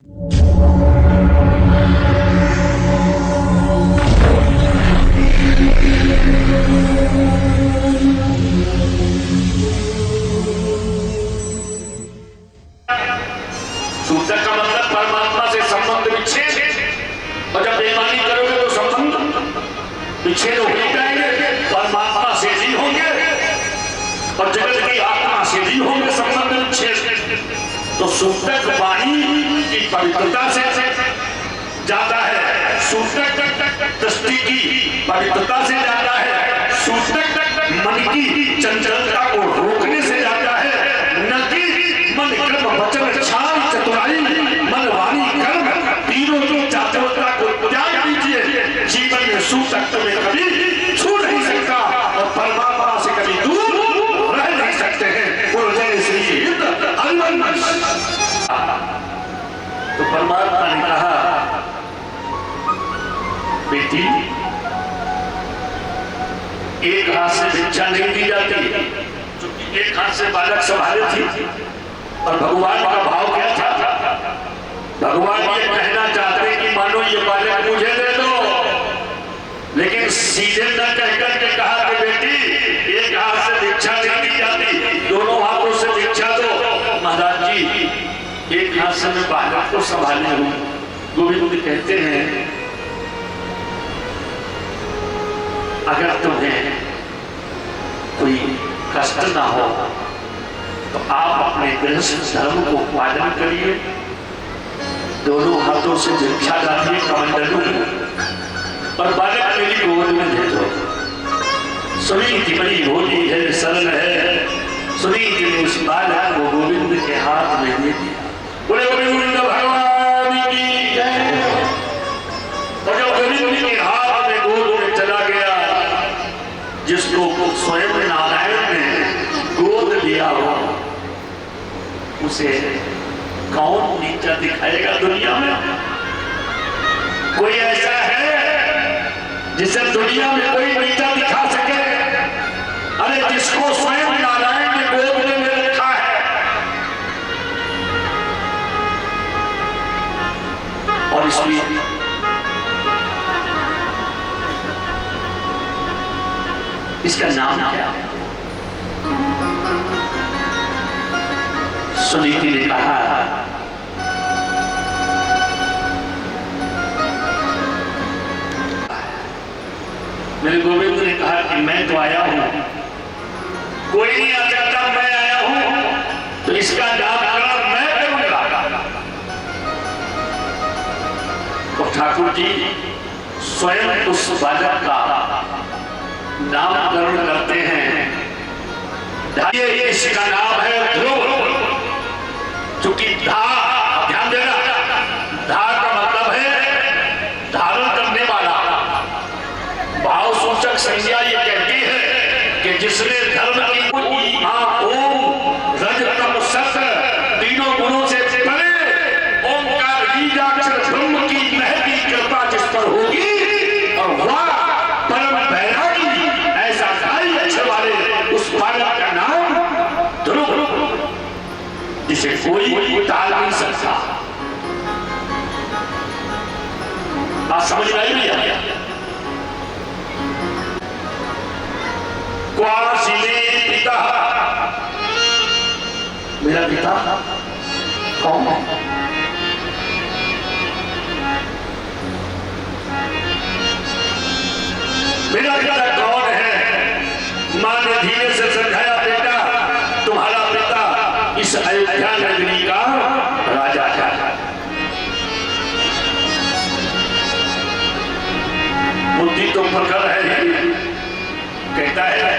सूचक का मतलब परमात्मा से संबंध विच्छेद, और जब बेईमानी करोगे तो संबंध विच्छेद हो जाएंगे, परमात्मा से जी होंगे और जगत की आत्मा से जी होंगे संबंध विच्छेद। तो सूचक वाणी की पवित्रता से जाता है, सूचक दृष्टि की पवित्रता से जाता है, सूचक मन की चंचलता को रोकने से जाता है, न कि मन कर्म वचन छाल चतुराई मन वाणी कर्म तीनों की चातुरता को त्याग दीजिए। जीवन में सूतक में कभी छू नहीं सकता और परमात्मा से कभी दूर रह नहीं सकते हैं। जय श्री हरिवंश। तो परमात्मा ने कहा, बेटी एक हाथ से भिक्षा नहीं दी जाती, क्योंकि एक हाथ से बालक संभाले थी। और भगवान का भाव क्या था? भगवान ये कहना चाहते कि मानो ये बालक मुझे दे दो, लेकिन सीधे न कहकर के कहा कि बेटी एक हाथ से भिक्षा नहीं दी जाती, दोनों हाथों से भिक्षा दो। महाराज जी एक हाथ से मैं बालक को संभाले हूं। गोविंद कहते हैं, अगर तुम्हें कोई कष्ट ना हो तो आप अपने गृहस्थ धर्म को पालन करिए, दोनों हाथों से भिक्षा डालिए कमंडलू और बालक मेरी गोद में दे दो। सुनीति बड़ी भोली है, सरल है, सुनीति ने उस बालक को गोविंद के हाथ में दे दिया। बोले गोविंद भगवान की जय। और जब गोविंद के हाथ में गोद में चला गया, जिसको स्वयं नारायण ने गोद लिया हो, उसे कौन नीचा दिखाएगा दुनिया में? कोई ऐसा है जिसे दुनिया में कोई नीचा दिखा सके? अरे जिसको स्वयं नारायण ने गोद में रखा है, और इसलिए इसका नाम क्या है? सुनीति ने कहा, मेरे गोविंद ने कहा कि मैं तो आया हूं, कोई नहीं आ सकता, मैं आया हूं, तो इसका नामकरण मैं करूंगा। तो ठाकुर जी स्वयं उस बालक का नामकरण करते हैं। ये इसका नाम है ध्रुव, चूंकि ध्यान देना, धा का मतलब है धारण करने वाला। भाव सूचक संज्ञा ये कहती है कि जिसने धर्म की रजतम सत तीनों गुणों से परे ओंकार बीजाक्षर ब्रह्म की महती कृपा जिस पर होगी, और वह परम बैरागी ऐसा गाय अच्छे वाले उस बालक का नाम ध्रुव, जिसे कोई टाल नहीं सकता। आप समझ में आई भैया? क्वासिले पिता, मेरा पिता कौन है? मेरा पिता कौन है? मां ने धीरे से समझाया, बेटा तुम्हारा पिता इस अयोध्या नगरी का राजा है। बुद्धि तो प्रखर है, कहता है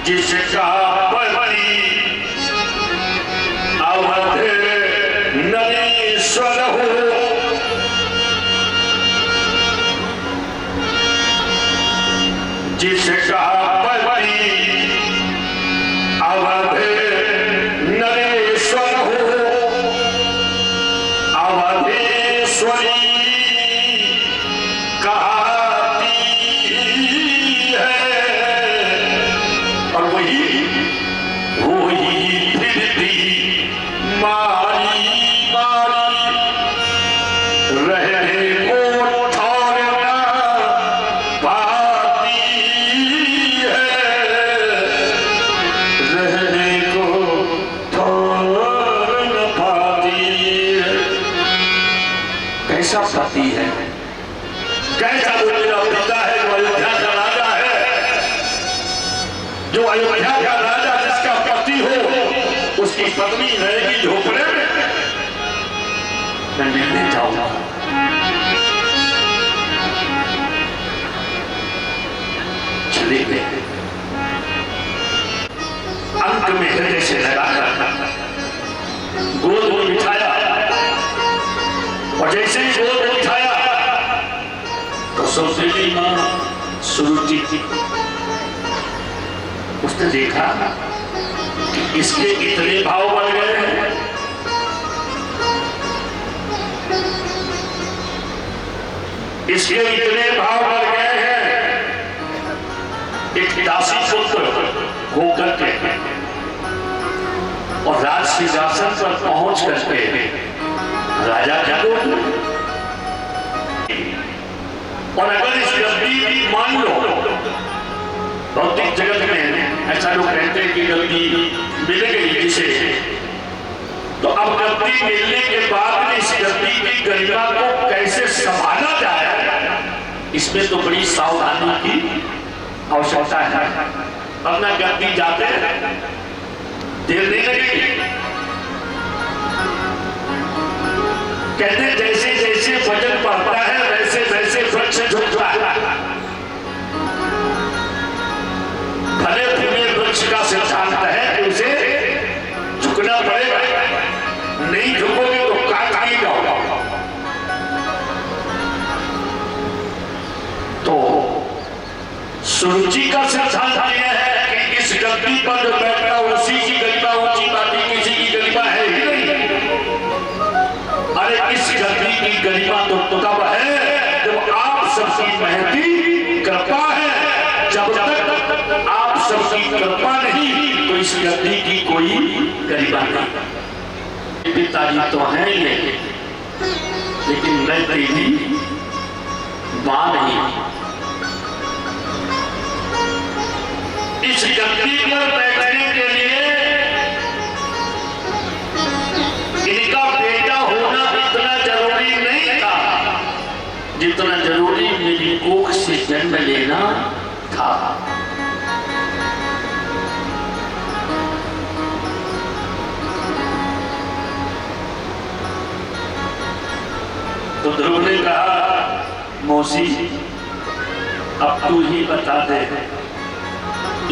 जिसका पति अवध नरेश्वर हो, जिसका पति अवध नरेश्वर हो, अवधेश्वरी कहती है, और वही फिरती मारी मारी कैसा पति है, कैसा वो मेरा पिता है जो अयोध्या का राजा है, जो अयोध्या का राजा जिसका पति हो उसकी पत्नी रहेगी झोपड़े में। मैं मिलने जाऊंगा। चले गए। अंत में हृदय से लगाकर गोद में बिठाया, और जैसे ही गोद में बिठाया तो सौतेली मां सुरुचि थी। उसने देखा कि इसके इतने भाव बढ़ गए हैं, इसके इतने भाव बढ़ गए हैं। एक दासी पुत्र होकर के और राज सिंहासन पर पहुंच करके राजा क्या बोलते, और अगर इस गद्दी मान लो, भौतिक जगत में ऐसा लोग कहते हैं कि गद्दी मिल गई जिसे, तो अब गद्दी मिलने के बाद में इस गद्दी की गरिमा को कैसे संभाला जाए, इसमें तो बड़ी सावधानी की आवश्यकता है। अपना गद्दी जाते देर नहीं लगेगी। कहते जैसे जैसे वजन बढ़ता है वैसे वैसे वृक्ष झुकता है। भले फूले वृक्ष का सिद्धांत है कि उसे झुकना पड़ेगा, नहीं झुकोगे तो काट ही जाओगे। तो सुरुचि का सिद्धांत यह है कि इस गद्दी पर जो बैठा उसी की गरिमा ऊंची, बाकी किसी की गरिमा है ही नहीं। अरे इस गद्दी की गरिमा तो तब है जब आप सबकी महती कृपा है। जब तक आप सबकी कृपा नहीं तो इस गद्दी की कोई गरिमा नहीं। पिताजी तो है ही नहीं, लेकिन मैं तेरी मां नहीं। इस गद्दी पर बैठने के लिए इनका बेटा होना इतना जरूरी नहीं था जितना जरूरी मेरी कोख से जन्म लेना था। तो ध्रुव ने कहा, मौसी अब तू ही बता दे,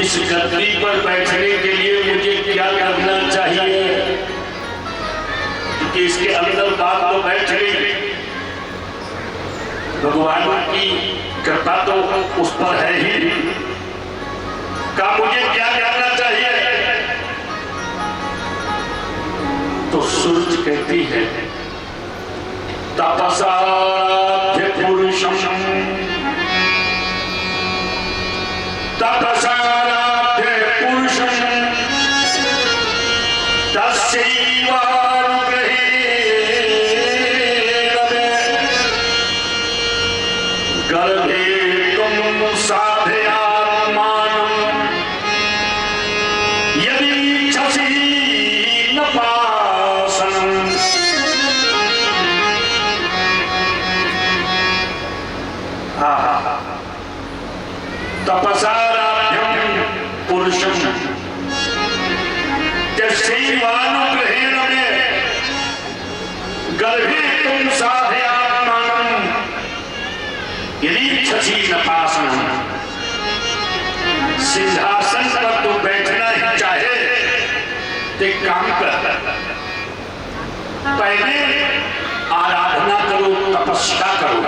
इस गद्दी पर बैठने के लिए मुझे क्या करना चाहिए, क्योंकि इसके अंदर बात तो बैठ गई। भगवान की कृपा तो उस पर है ही। का मुझे क्या करना चाहिए? तो सूरज कहती है, तपसाराध्य पुरुषम, तपसाराध्य पुरुषम तस्यैवानुग्रहेण गर्भे तुम साधयात्मानं यदि इच्छसि न पासनं। तपसाराध्यं पुरुषं तस्यैवानुग्रहेण गर्भे तुम साधयात्मानं यदि इच्छसि न पासनं। सिंहासन पर तो बैठना ही चाहे तो एक काम कर, पहले आराधना करो, तपस्या करो,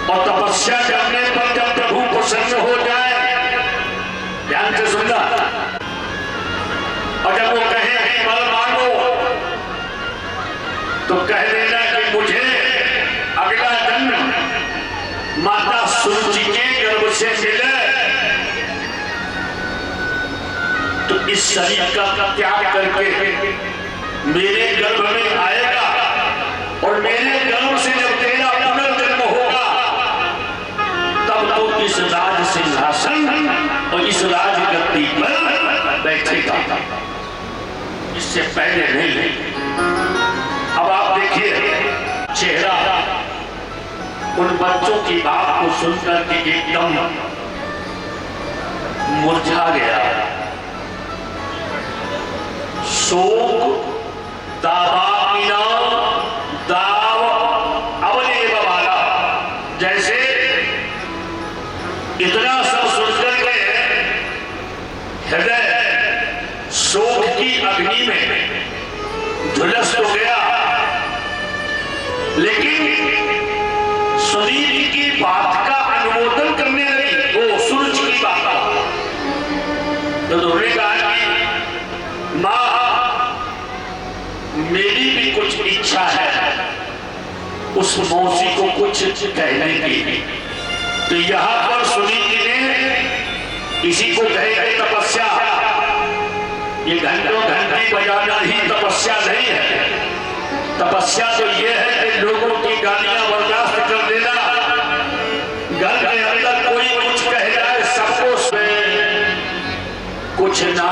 और तपस्या करने पर जब प्रभु प्रसन्न हो जाए, ध्यान से सुनना, और जब वो कहे बल मांगो तो कह देना कि मुझे अगला जन्म माता सुरुचि के गर्भ से मिले, तो इस शरीर का त्याग करके मेरे गर्भ में आएगा, और मेरे गर्भ से जब तेरा पुनर्जन्म होगा तब तो इस राज सिंहासन और इस राजगद्दी पर बैठेगा। इससे पहले नहीं। अब आप देखिए चेहरा उन बच्चों की बात को सुनकर के एकदम मुरझा गया। शोक दावा दाव अवले वाला, जैसे इतना सब सुनकर के हृदय शोक की अग्नि में झुलस तो गया, लेकिन सुनील की बात का अनुमोदन करने लगी, वो सूरज की बात का। तो उन्होंने कहा कि मां मेरी भी कुछ इच्छा है उस मौसी को कुछ कहने की। तो यहां पर सुनील जी ने इसी को कहे तपस्या, ये घंटों घंटी बजाना ही तपस्या नहीं है। तपस्या तो ये है कि लोगों की गालियां बर्दाश्त कर देना, घर के अंदर कोई कुछ कह जाए सबको कुछ ना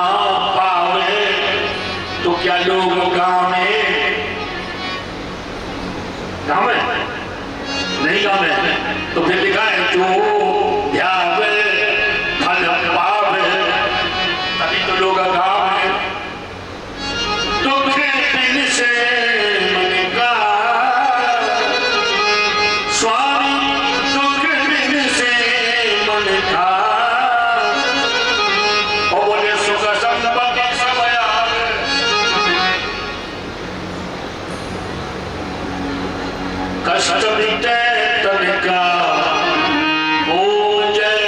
पावे तो क्या लोग गांव में नहीं गांव में तो फिर लिखा है जो ध्यावे फल पावे, तभी तो लोग गांव में। दुख दिन से मन का स्वामी, दुख दिन से मन का, और बोले सुख संपत्ति सब आवे। कष्ट बीते तनिका ओ जय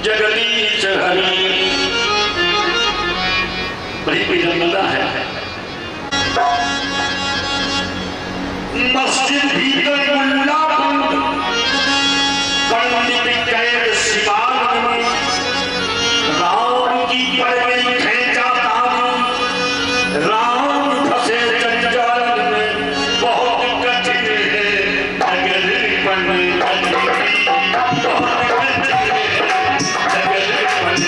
जगदीश हरि। बड़ी विडंबना है। मस्जिद भीतर मुल्ला बंद, पंडित कैद सिवान में, राम की पड़ गई खेचा तानी, राम फंसे जंजाल में, बहुत कठिन है नगर पन कटी, बहुत कठिन है नगर पन कटी,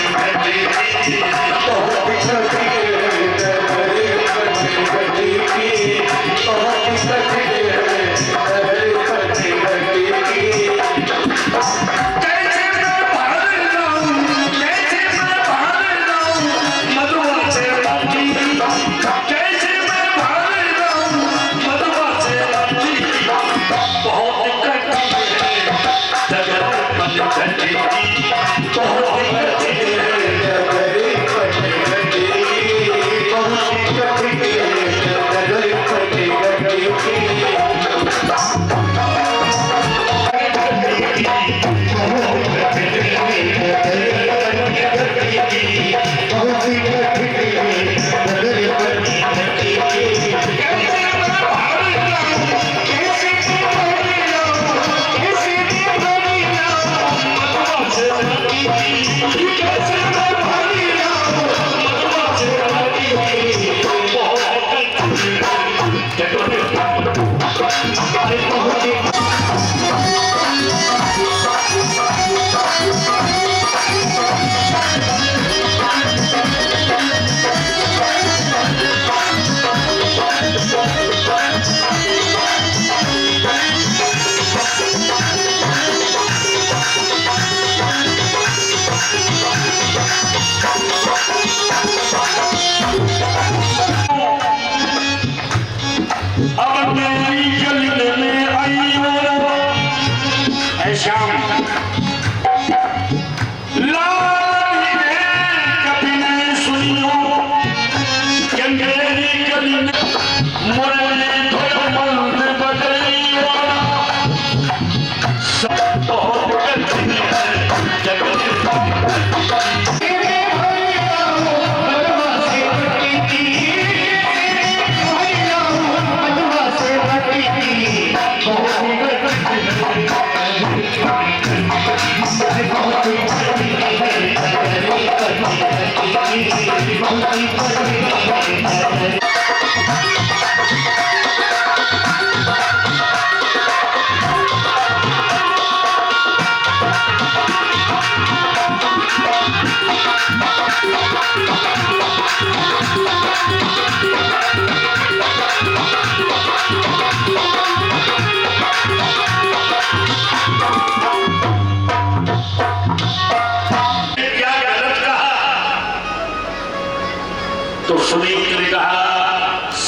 बहुत कठिन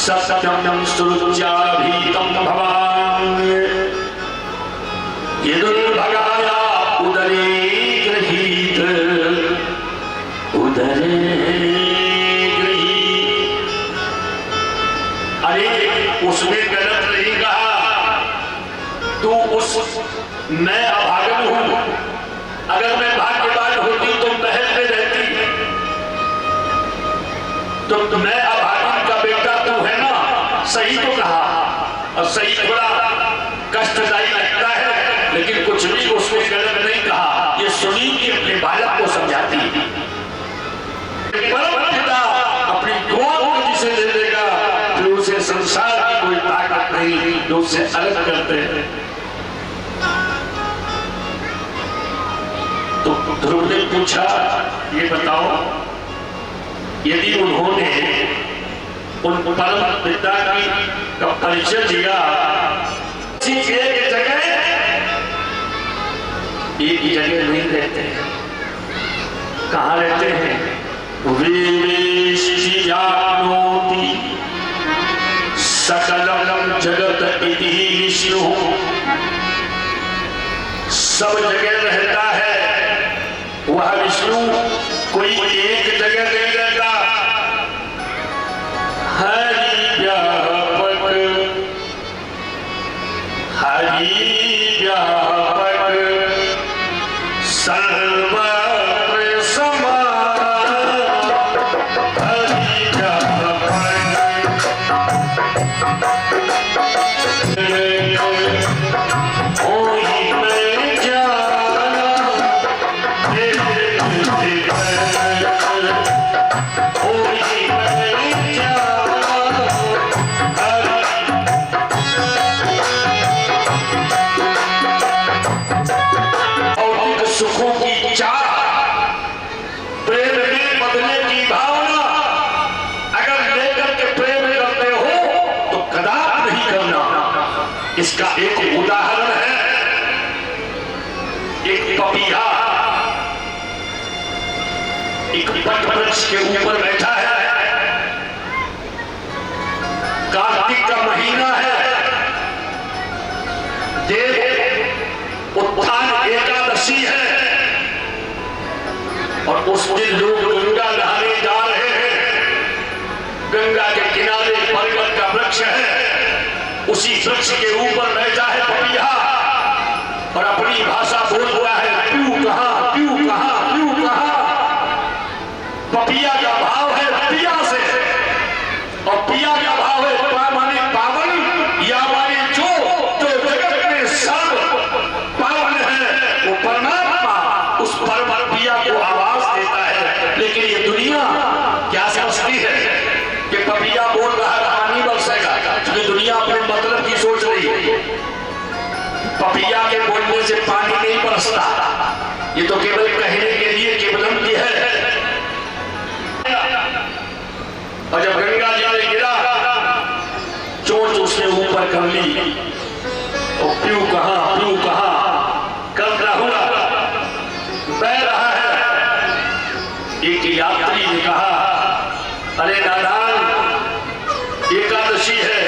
सत्यम सुरुचाभीतम भवान ये दुर्भगाया उदरे गृहीत उदरे गृहीत। अरे उसने गलत नहीं कहा, तू उस मैं अभागन हूं, अगर मैं भाग्यवान होती तो महल में रहती, तो मैं अभागन का बेटा तू है ना, सही तो कहा। और सही थोड़ा कष्टदायी लगता है, लेकिन कुछ भी उसने गलत नहीं कहा। ये सुनी कि अपने बालक को समझाती है। परम पिता अपनी गोद में जिसे ले लेगा फिर उसे संसार की कोई ताकत नहीं जो उससे अलग करते हैं। तो ध्रुव ने पूछा, ये बताओ यदि उन्होंने उन परम पिता का परिचय दिया, एक ही जगह नहीं रहते हैं, कहाँ रहते हैं? सकलम जगत इति विष्णु, सब जगह रहता है वह विष्णु, कोई एक जगह नहीं रहता। हरि व्यापक हरि व्यापक सर्वत्र समान, हरि व्यापक कोई मैं जाना सुखों की चाह, प्रेम में बदलने की भावना अगर लेकर के प्रेम करते हो तो कदापि नहीं करना। इसका एक उदाहरण है, एक पपीहा एक वट वृक्ष के ऊपर बैठा है, कार्तिक का महीना है, देव उत्थान एकादशी है, और उस दिन लोग गंगा नहाने जा रहे हैं। गंगा के किनारे पर्वत का वृक्ष है, उसी वृक्ष के ऊपर बैठा है पपीहा और अपनी भाषा बोल रहा है, प्यू कहां प्यू कहां प्यू कहां। पपिया का भाव है पिया से, और पिया का भाव है माने पावन, या माने जो जगत में सब पावन है वो परमात्मा, उस परम पिया को आवाज देता है। लेकिन ये दुनिया क्या समझती है कि पपिया बोल रहा है पानी बरसेगा, क्योंकि दुनिया अपने मतलब की सोच रही है। पपिया के बोलने से पानी नहीं बरसता, ये तो केवल कहने के लिए केवलम की है। और जब गंगा जी में गिरा, चोट उसने ऊपर कर ली, और प्यू कहां कर रहा बह रहा है। एक यात्री ने कहा, अरे नादान, एकादशी है,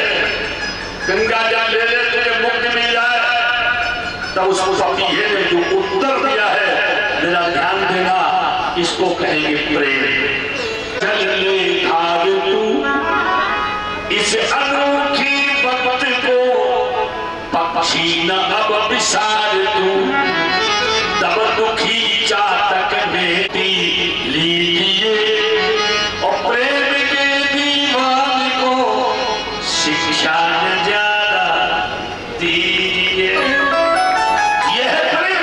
गंगा जल ले ले तुझे मुक्ति मिल जाए। तब उसको पपीहे ने जो उत्तर दिया है, मेरा ध्यान देना, इसको कहेंगे प्रेम। चल ले भाग तू इस अनोखी वक्त को, पक्षी न अब विसार तू, तब दुखी चातक में लीजिए, और प्रेम के दीवान को शिक्षा न ज्यादा दीजिए। यह है प्रेम।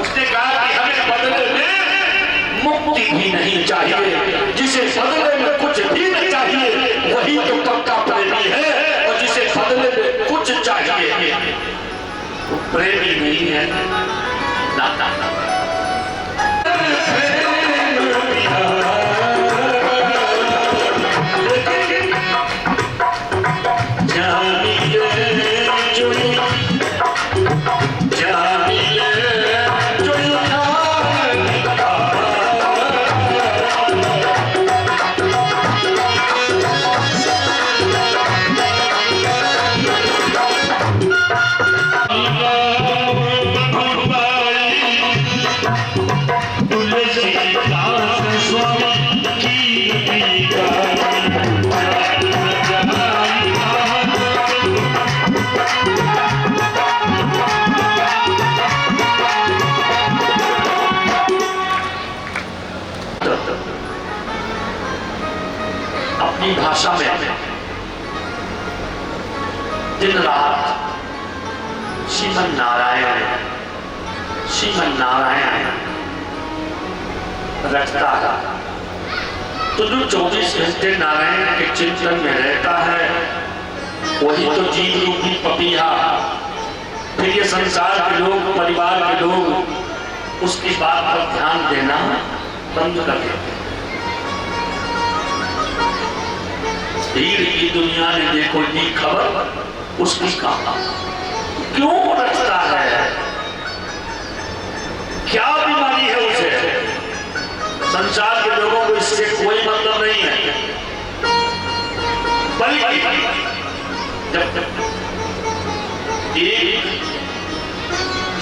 उसने कहा कि हमें बदले में मुक्ति भी नहीं चाहिए, जिसे बदले में कुछ भी नहीं चाहिए वही तो पक्का प्रेमी है, और जिसे बदले में कुछ चाहिए वो प्रेमी नहीं है। ना ना ना अपनी भाषा में दिन रात श्रीमन नारायण रखता है। तो जो 24 घंटे नारायण के चिंतन में रहता है वही तो जीव रूपी पपीहा। फिर ये संसार के लोग, परिवार के लोग उसकी बात पर ध्यान देना बंद कर देते हैं। भीड़ की दुनिया ने देखो दी खबर उसकी कहा क्यों रखता है, क्या बीमारी है उसे। संसार के लोगों को इससे कोई मतलब नहीं है, बल्कि जब एक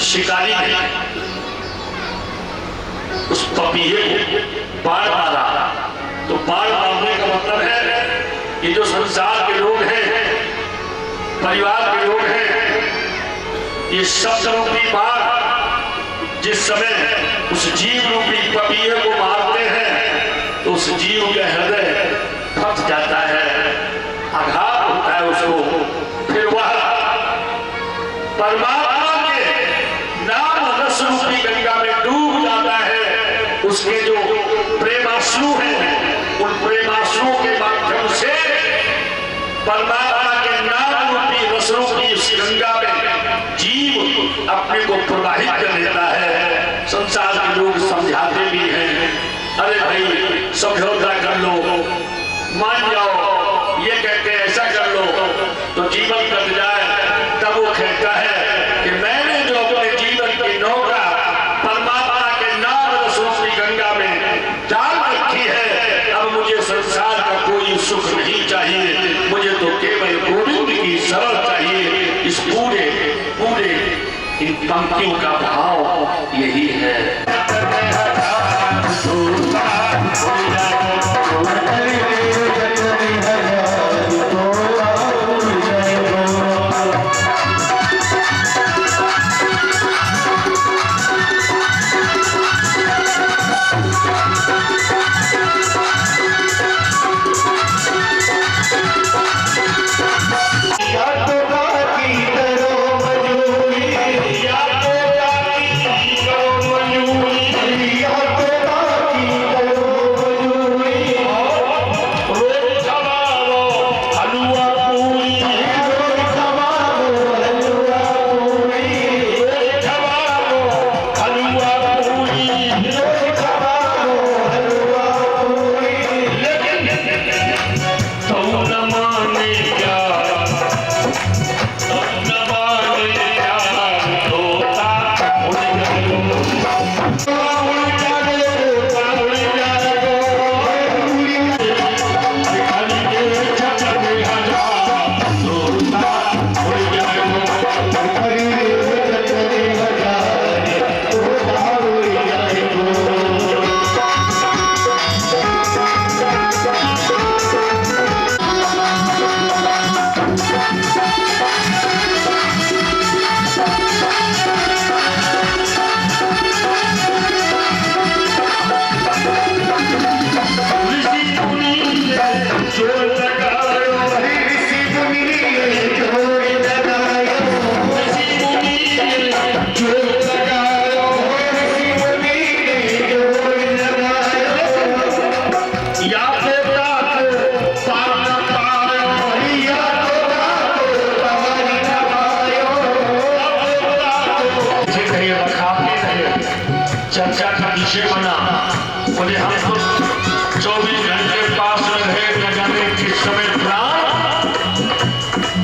शिकारी ने उस पपीहे को बाढ़ मारा, तो बाढ़ मारने का मतलब है ये जो संसार के लोग हैं, परिवार के लोग हैं, ये शब्द रूपी बाढ़ जिस समय उस जीव रूपी पपीहे को मारते हैं तो उस जीव का हृदय फट जाता है, आघात होता है उसको। फिर वह परमात्मा के नाम रस रूपी गंगा में डूब जाता है। उसके जो प्रेमाश्रु हैं उन प्रेमाश्रुओं के माध्यम से परमात्मा के नाम रूपी रस रूपी इस गंगा में जीव अपने को प्रवाहित कर लेता है। संसार के लोग समझाते भी हैं, अरे भाई समझौता कर लो, मान जाओ, ये कहते हैं ऐसा कर लो तो जीवन कट जाए। तब वो कहता है कि मैंने जो अपने जीवन की नौका परमात्मा के नाम रसों की गंगा में डाल रखी है, अब मुझे संसार का कोई सुख नहीं चाहिए, मुझे तो केवल गोविंद की शरण चाहिए। इस पूरे पूरे इन पंक्तियों का भाव यही है। चर्चा का विषय बना, बोले हम तो 24 घंटे पास रहे, न जाने किस समय प्राण,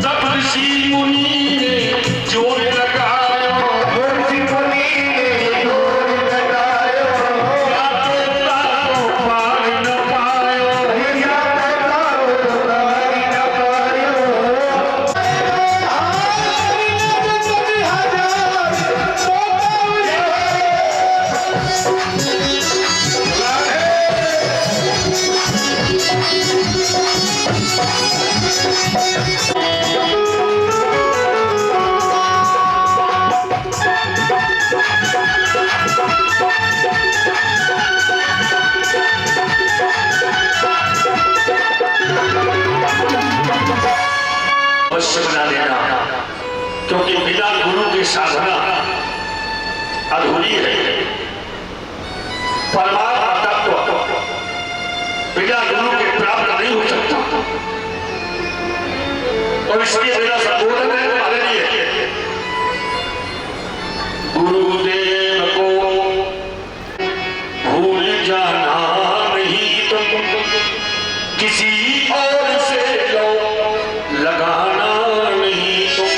तब ऋषि मुनि ने जोर लगायो, ऋषि मुनि ने जोर लगायो, या तोता को पार न पायो, या तोता को पार न पायो। अवश्य बना लेना, क्योंकि बिना गुरु की साधना अधूरी है। परमात्मा तत्व बिना गुरु के प्राप्त नहीं हो सकता। और इसलिए मेरा संबोधन है तुम्हारे लिए, गुरुदेव को भूल जाना नहीं तुम, किसी और से लो लगाना नहीं तुम,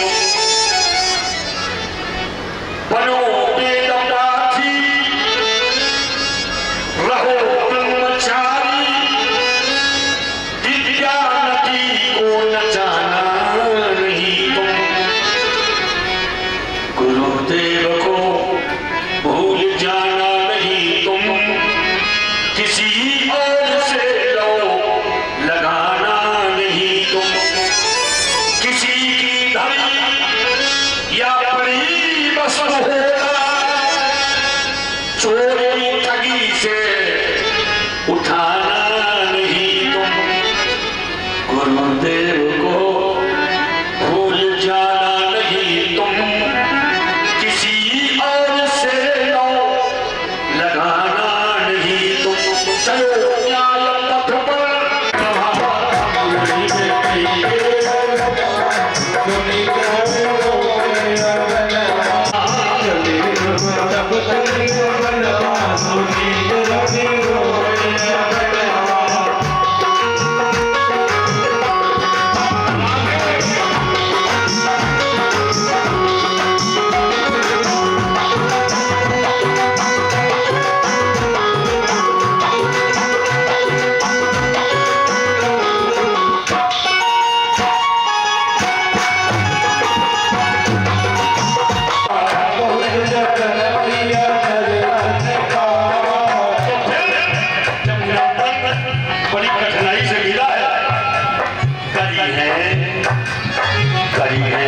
बनो वेदपाठी रहो ब्रह्मचारी, विद्या नदी को न जाना नहीं तुम, गुरुदेव को भूल जाना नहीं तुम, किसी और से लो लगाना नहीं तुम, किसी की धनी या बड़ी वस्तु होगा चोरी ठगी से उठाना नहीं तुम, गुरुदेव को भूल जाना नहीं तुम, किसी और से लो लगाना नहीं तुम। चलो न्याय पथ पर बड़ी कठिनाई से गिरा है, करी है